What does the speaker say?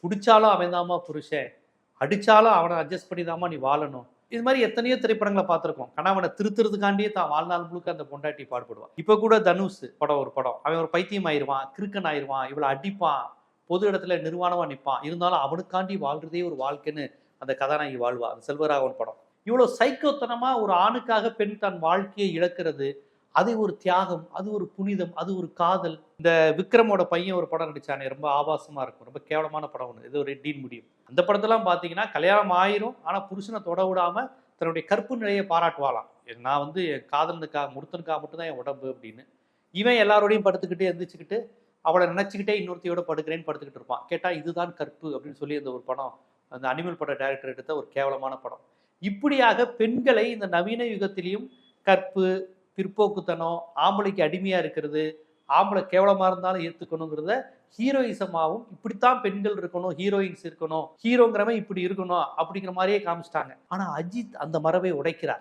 குடிச்சாலும் அவன் தாமா புருஷன், அடிச்சாலும் அவனை அட்ஜஸ்ட் பண்ணி தாமா நீ வாழணும். இது மாதிரி எத்தனையோ திரைப்படங்களை பார்த்துருக்கோம். கணவனை திருத்துறதுக்காண்டியே தான் வாழ்நாள் முழுக்க அந்த பொண்டாட்டி பாடுபடுவான். இப்போ கூட தனுஷ் படம் ஒரு படம், அவன் ஒரு பைத்தியம் ஆயிடுவான், கிறுக்கன் ஆயிடுவான், இவளை அடிப்பான், பொது இடத்துல நிர்வாணமா நிற்பான், இருந்தாலும் அவனுக்காண்டி வாழ்றதே ஒரு வாழ்க்கைன்னு அந்த கதாநாயகி வாழ்வா. அந்த செல்வராகவன் படம். இவ்வளோ சைக்கோத்தனமா ஒரு ஆணுக்காக பெண் தன் வாழ்க்கையை இழக்கிறது, அது ஒரு தியாகம், அது ஒரு புனிதம், அது ஒரு காதல். இந்த விக்ரமோட பையன் ஒரு படம் நடிச்சானே, ரொம்ப ஆபாசமா இருக்கும், ரொம்ப கேவலமான படம் ஒன்று, இது ஒரு டீன் முடியும். அந்த படத்தெல்லாம் பார்த்தீங்கன்னா கல்யாணம் ஆயிரும், ஆனால் புருஷனை தொட விடாம தன்னுடைய கற்பு நிலையை பாராட்டுவாளாம். நான் வந்து என் காதலனுக்காக முருத்தனுக்காக மட்டும்தான் என் உடம்பு அப்படின்னு. இவன் எல்லாரோடையும் படுத்துக்கிட்டு எந்திரிச்சுக்கிட்டு அவளை நினைச்சுக்கிட்டே இன்னொருத்தையோட படுக்கிறேன்னு படுத்துக்கிட்டு இருப்பான். கேட்டா இதுதான் கற்பு அப்படின்னு சொல்லி அந்த ஒரு படம், அந்த அனிமல் பட டைரக்டர் எடுத்த ஒரு கேவலமான படம். இப்படியாக பெண்களை இந்த நவீன யுகத்திலையும் கற்பு, பிற்போக்குத்தனம், ஆம்பளைக்கு அடிமையா இருக்கிறது, ஆம்பளை கேவலமா இருந்தாலும் ஏத்துக்கணுங்கிறத ஹீரோயிசமாவும், இப்படித்தான் பெண்கள் இருக்கணும், ஹீரோயின்ஸ் இருக்கணும், ஹீரோங்கிறவன் இப்படி இருக்கணும் அப்படிங்கிற மாதிரியே காமிச்சிட்டாங்க. ஆனா அஜித் அந்த மரபை உடைக்கிறார்.